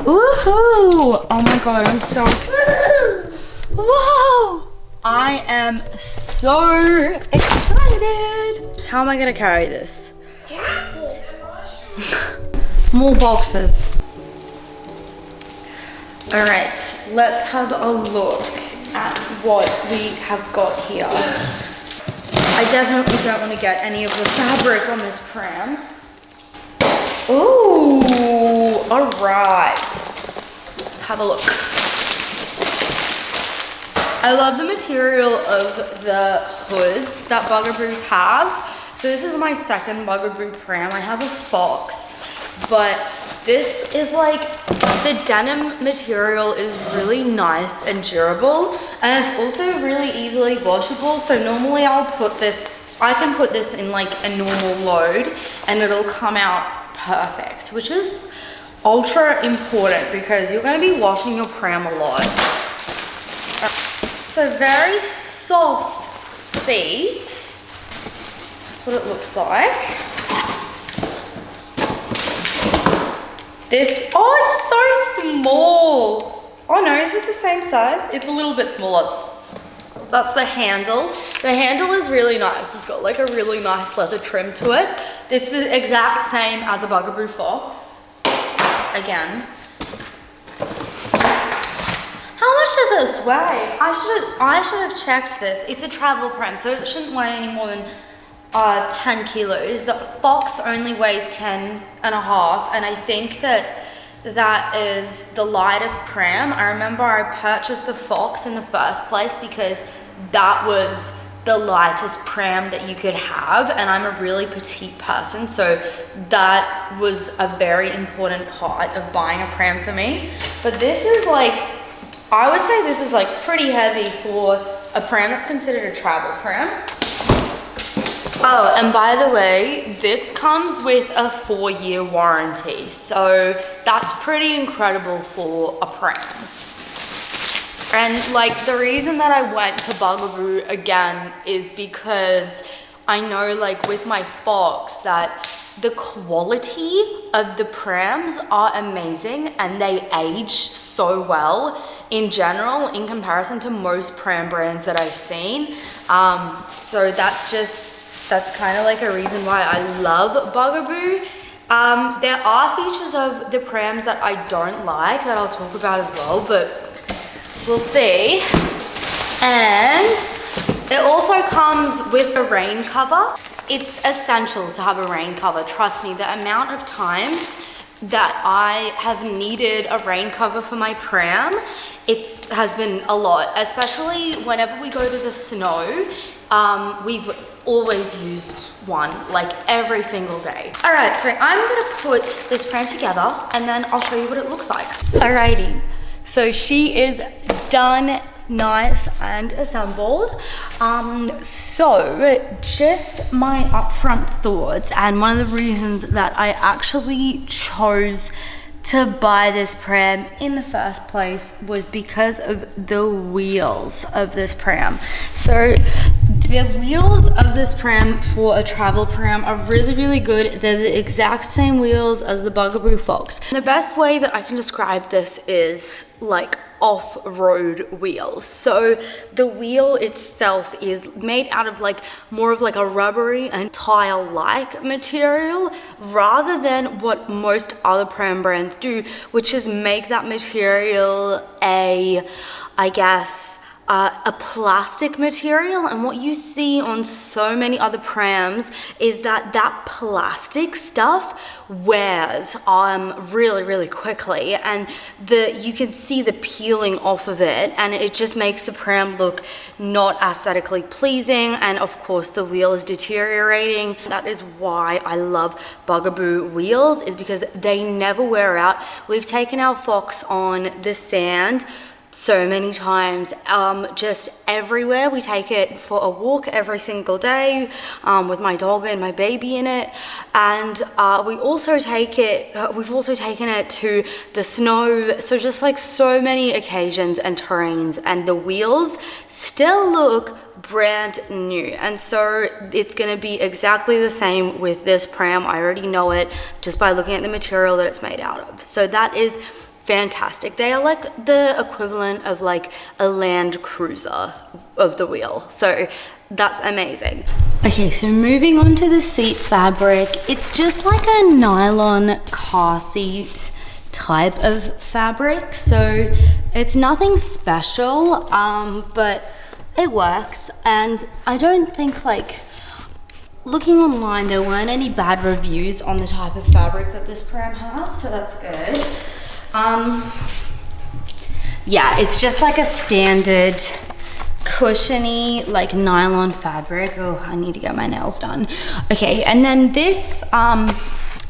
Woohoo! Oh my god, I'm so excited. Whoa! I am so excited. How am I gonna carry this? More boxes. All right, let's have a look at what we have got here. I definitely don't want to get any of the fabric on this pram. Ooh, all right. Let's have a look. I love the material of the hoods that Bugaboos have. So this is my second Bugaboo pram. I have a Fox, but this is like, the denim material is really nice and durable, and it's also really easily washable. So normally I can put this in like a normal load and it'll come out perfect, which is ultra important because you're going to be washing your pram a lot. So very soft seat. That's what it looks like. This, oh, it's so small. Oh no, is it the same size? It's a little bit smaller. That's the handle. The handle is really nice. It's got like a really nice leather trim to it. This is the exact same as a Bugaboo Fox. Again. How much does this weigh? I should have checked this. It's a travel pram, so it shouldn't weigh any more than 10 kilos. The Fox only weighs 10 and a half, and I think that is the lightest pram. I remember I purchased the Fox in the first place because that was the lightest pram that you could have, and I'm a really petite person, so that was a very important part of buying a pram for me. But this is like, I would say this is like pretty heavy for a pram that's considered a travel pram. Oh, and by the way, this comes with a 4-year warranty, so that's pretty incredible for a pram. And like, the reason that I went to Bugaboo again is because I know, like with my Fox, that the quality of the prams are amazing and they age so well in general in comparison to most pram brands that I've seen. So that's kind of like a reason why I love Bugaboo. There are features of the prams that I don't like that I'll talk about as well, but we'll see. And it also comes with a rain cover. It's essential to have a rain cover. Trust me, the amount of times that I have needed a rain cover for my pram, it has been a lot, especially whenever we go to the snow. We've always used one, like every single day. All right, so I'm gonna put this pram together and then I'll show you what it looks like. Alrighty, so she is done, nice and assembled. So just my upfront thoughts, and one of the reasons that I actually chose to buy this pram in the first place was because of the wheels of this pram. So the wheels of this pram for a travel pram are really, really good. They're the exact same wheels as the Bugaboo Fox. The best way that I can describe this is like off-road wheels. So the wheel itself is made out of like more of like a rubbery and tile-like material rather than what most other pram brands do, which is make that material a plastic material. And what you see on so many other prams is that plastic stuff wears really, really quickly, and you can see the peeling off of it, and it just makes the pram look not aesthetically pleasing, and of course the wheel is deteriorating. That is why I love Bugaboo wheels, is because they never wear out. We've taken our Fox on the sand so many times, just everywhere. We take it for a walk every single day with my dog and my baby in it, and we've also taken it to the snow, so just like so many occasions and terrains, and the wheels still look brand new. And so it's going to be exactly the same with this pram. I already know it just by looking at the material that it's made out of. So that is fantastic. They are like the equivalent of like a Land Cruiser of the wheel. So that's amazing. Okay, so moving on to the seat fabric. It's just like a nylon car seat type of fabric. So it's nothing special, but it works. And I don't think, like, looking online, there weren't any bad reviews on the type of fabric that this pram has, so that's good. Yeah, it's just like a standard cushiony, like nylon fabric. Oh, I need to get my nails done. Okay, and then this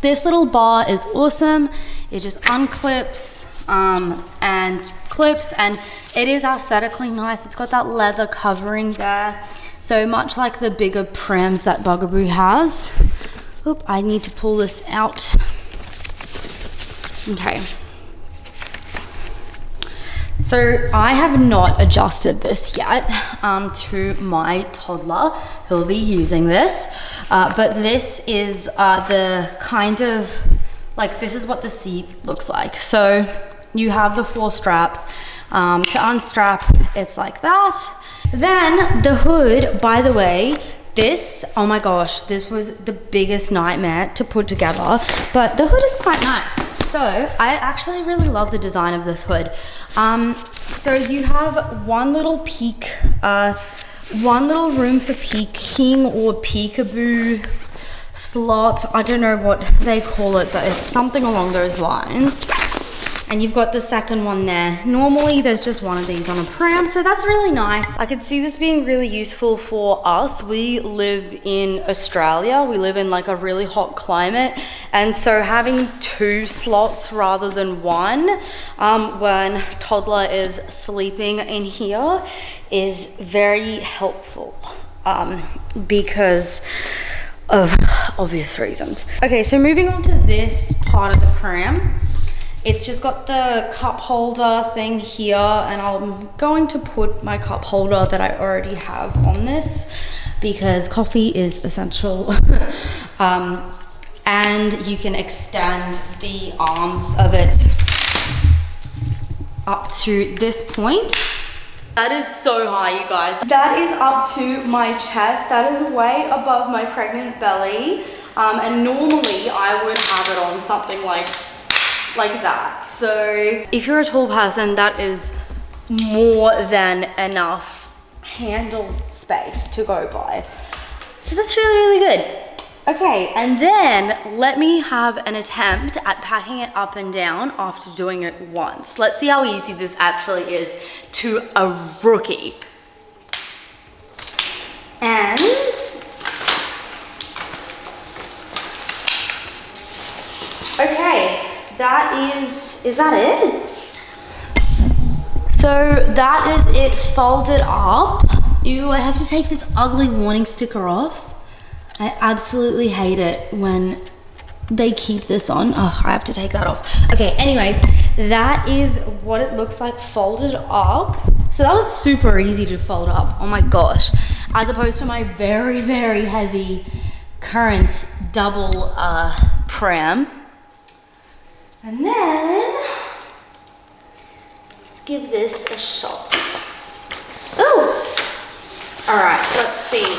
little bar is awesome. It just unclips and clips, and it is aesthetically nice. It's got that leather covering there, so much like the bigger prams that Bugaboo has. Oop, I need to pull this out. Okay. So I have not adjusted this yet to my toddler who will be using this, but this is the kind of, like, this is what the seat looks like. So you have the 4 straps. To unstrap, it's like that. Then the hood, by the way, this, oh my gosh, this was the biggest nightmare to put together, but the hood is quite nice. So I actually really love the design of this hood. So you have one little peak, one little room for peeking or peekaboo slot. I don't know what they call it, but it's something along those lines. And you've got the second one there. Normally there's just one of these on a pram, so that's really nice. I could see this being really useful for us. We live in Australia. We live in like a really hot climate, and so having 2 slots rather than 1 when toddler is sleeping in here is very helpful because of obvious reasons. Okay, so moving on to this part of the pram. It's just got the cup holder thing here, and I'm going to put my cup holder that I already have on this because coffee is essential. And you can extend the arms of it up to this point. That is so high, you guys. That is up to my chest. That is way above my pregnant belly. And normally I would have it on something like that. So if you're a tall person, that is more than enough handle space to go by. So that's really, really good. Okay, and then let me have an attempt at packing it up and down after doing it once. Let's see how easy this actually is to a rookie. And okay. That is that it? So that is it folded up. Ew, I have to take this ugly warning sticker off. I absolutely hate it when they keep this on. Oh, I have to take that off. Okay, anyways, that is what it looks like folded up. So that was super easy to fold up. Oh my gosh. As opposed to my very, very heavy current double pram. And then, let's give this a shot. Oh! All right, let's see.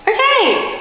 Okay.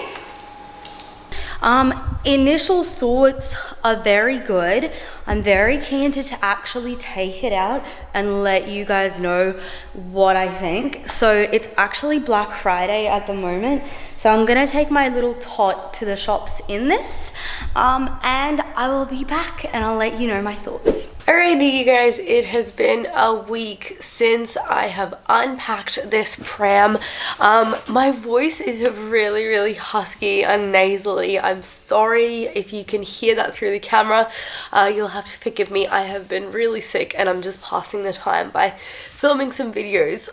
Initial thoughts are very good. I'm very keen to actually take it out and let you guys know what I think. So it's actually Black Friday at the moment. So I'm gonna take my little tot to the shops in this, and I will be back and I'll let you know my thoughts. Alrighty, you guys, it has been a week since I have unpacked this pram. My voice is really, really husky and nasally. I'm sorry if you can hear that through the camera. You'll have to forgive me. I have been really sick and I'm just passing the time by filming some videos.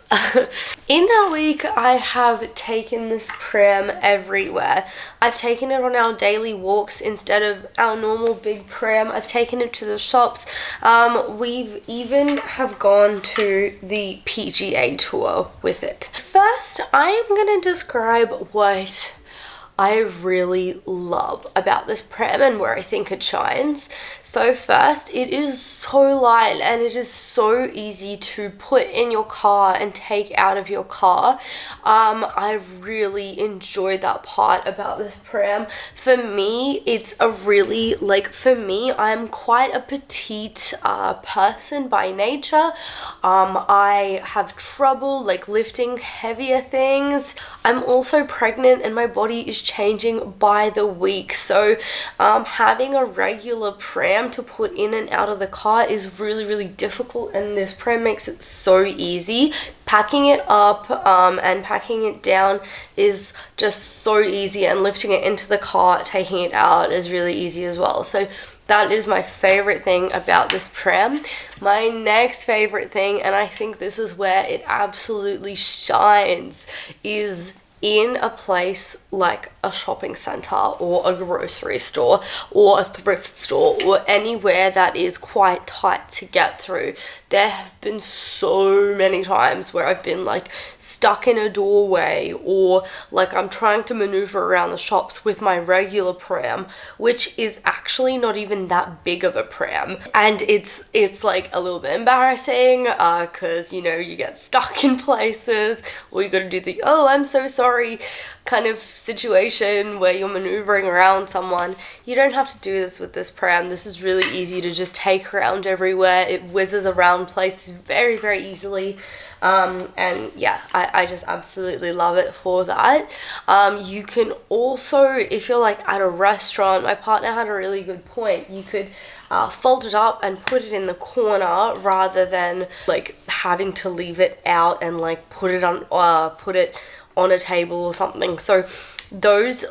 In that week, I have taken this pram everywhere. I've taken it on our daily walks instead of our normal big pram. I've taken it to the shops. We've even have gone to the PGA tour with it. First, I am going to describe what I really love about this pram and where I think it shines. So first, it is so light and it is so easy to put in your car and take out of your car. I really enjoyed that part about this pram. For me, it's a really, like, for me, I'm quite a petite person by nature. I have trouble like lifting heavier things. I'm also pregnant and my body is changing by the week, so having a regular pram to put in and out of the car is really difficult, and this pram makes it so easy. Packing it up and packing it down is just so easy, and lifting it into the car, taking it out is really easy as well. So that is my favorite thing about this pram. My next favorite thing, and I think this is where it absolutely shines, is in a place like a shopping center or a grocery store or a thrift store or anywhere that is quite tight to get through. There have been so many times where I've been like stuck in a doorway, or like I'm trying to maneuver around the shops with my regular pram, which is actually not even that big of a pram, and it's like a little bit embarrassing because you know, you get stuck in places, or you gotta do the "oh, I'm so sorry" kind of situation where you're maneuvering around someone. You don't have to do this with this pram. This is really easy to just take around everywhere. It whizzes around places very easily. And yeah, I just absolutely love it for that. You can also, if you're like at a restaurant, my partner had a really good point. You could fold it up and put it in the corner rather than like having to leave it out and like put it on a table or something. So those,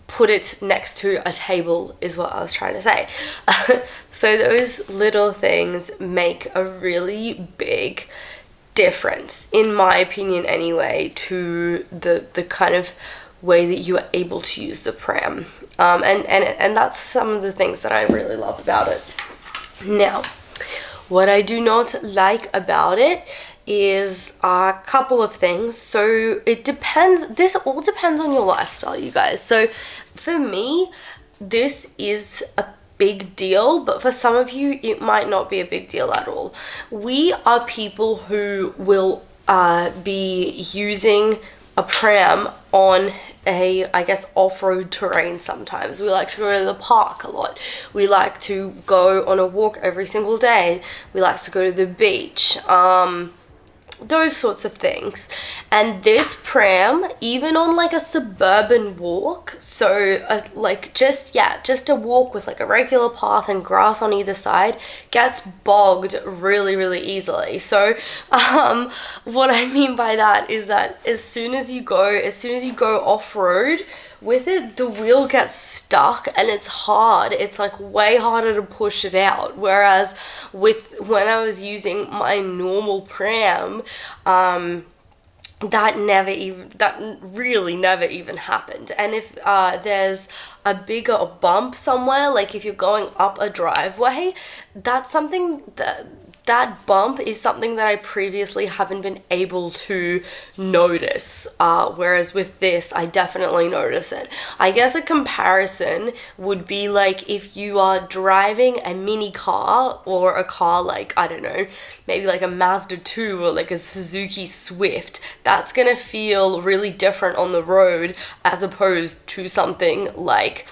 put it next to a table is what I was trying to say. So those little things make a really big difference, in my opinion anyway, to the kind of way that you are able to use the pram. And that's some of the things that I really love about it. Now, what I do not like about it is a couple of things. So it depends, this all depends on your lifestyle, you guys. So for me, this is a big deal, but for some of you it might not be a big deal at all. We are people who will be using a pram on a, I guess, off-road terrain sometimes. We like to go to the park a lot. We like to go on a walk every single day. We like to go to the beach. Those sorts of things. And this pram, even on like a suburban walk, so like just a walk with like a regular path and grass on either side, gets bogged really easily. So what I mean by that is that as soon as you go off-road with it, the wheel gets stuck and it's hard. It's like way harder to push it out. Whereas when I was using my normal pram, that really never even happened. And if there's a bigger bump somewhere, like if you're going up a driveway, that's something that bump is something that I previously haven't been able to notice, whereas with this, I definitely notice it. I guess a comparison would be like if you are driving a mini car or a car like, I don't know, maybe like a Mazda 2 or like a Suzuki Swift. That's gonna feel really different on the road as opposed to something like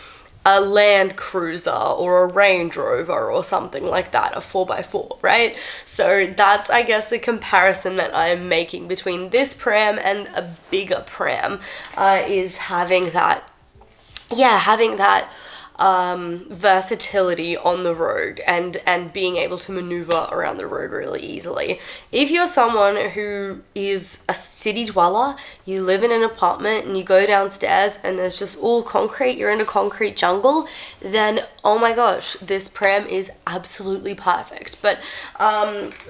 a Land Cruiser or a Range Rover or something like that, a 4x4, right? So that's, I guess, the comparison that I am making between this pram and a bigger pram, is having that versatility on the road and being able to maneuver around the road really easily. If you're someone who is a city dweller, you live in an apartment and you go downstairs and there's just all concrete, you're in a concrete jungle, then oh my gosh, this pram is absolutely perfect. But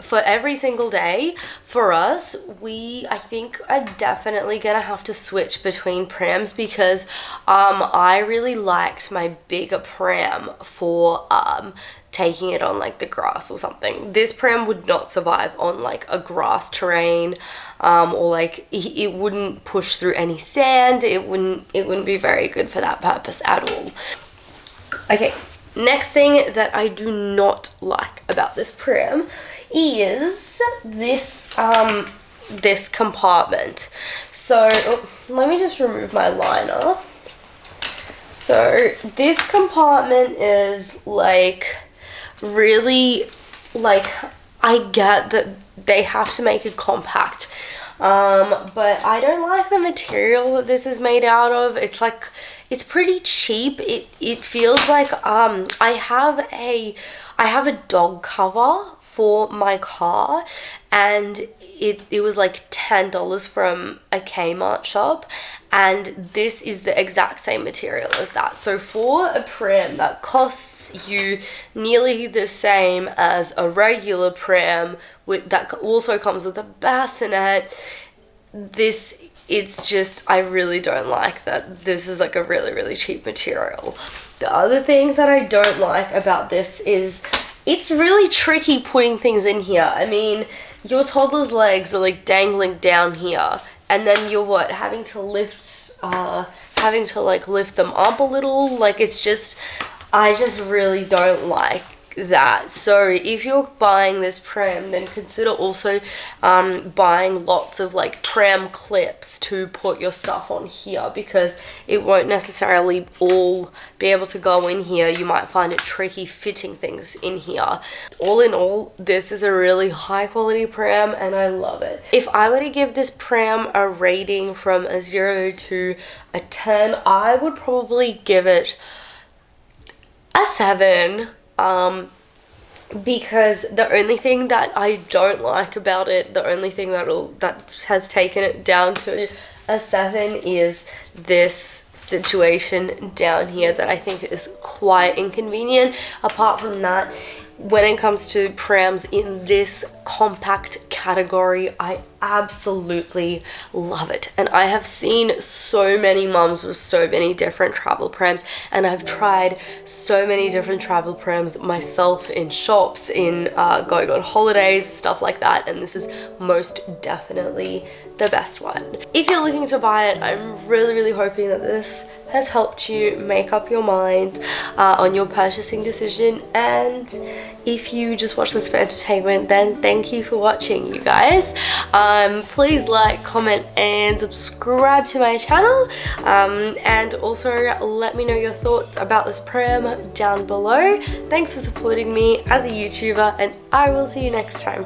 for every single day, for us, I think I'm definitely gonna have to switch between prams because I really liked my bigger pram for taking it on like the grass or something. This pram would not survive on like a grass terrain, or like it wouldn't push through any sand. It wouldn't be very good for that purpose at all. Okay, next thing that I do not like about this pram is this this compartment. So let me just remove my liner. So this compartment is like really, like, I get that they have to make it compact, but I don't like the material that this is made out of. It's like, it's pretty cheap. It feels like I have a dog cover for my car, and it was like $10 from a Kmart shop, and this is the exact same material as that. So for a pram that costs you nearly the same as a regular pram that also comes with a bassinet, it's just, I really don't like that this is like a really cheap material. The other thing that I don't like about this is it's really tricky putting things in here. I mean, your toddler's legs are like dangling down here, and then you're having to lift them up a little. Like, it's just, I just really don't like that. So if you're buying this pram, then consider also buying lots of like pram clips to put your stuff on here, because it won't necessarily all be able to go in here. You might find it tricky fitting things in here. All in all, this is a really high quality pram and I love it. If I were to give this pram a rating from a 0 to a 10, I would probably give it a 7. Because the only thing that I don't like about it, the only thing that has taken it down to a 7 is this situation down here that I think is quite inconvenient. Apart from that, when it comes to prams in this compact category, I absolutely love it. And I have seen so many mums with so many different travel prams, and I've tried so many different travel prams myself in shops, in going on holidays, stuff like that, and this is most definitely the best one. If you're looking to buy it, I'm really hoping that this has helped you make up your mind on your purchasing decision. And if you just watch this for entertainment, then thank you for watching, you guys. Please like, comment and subscribe to my channel, and also let me know your thoughts about this pram down below. Thanks for supporting me as a YouTuber, and I will see you next time.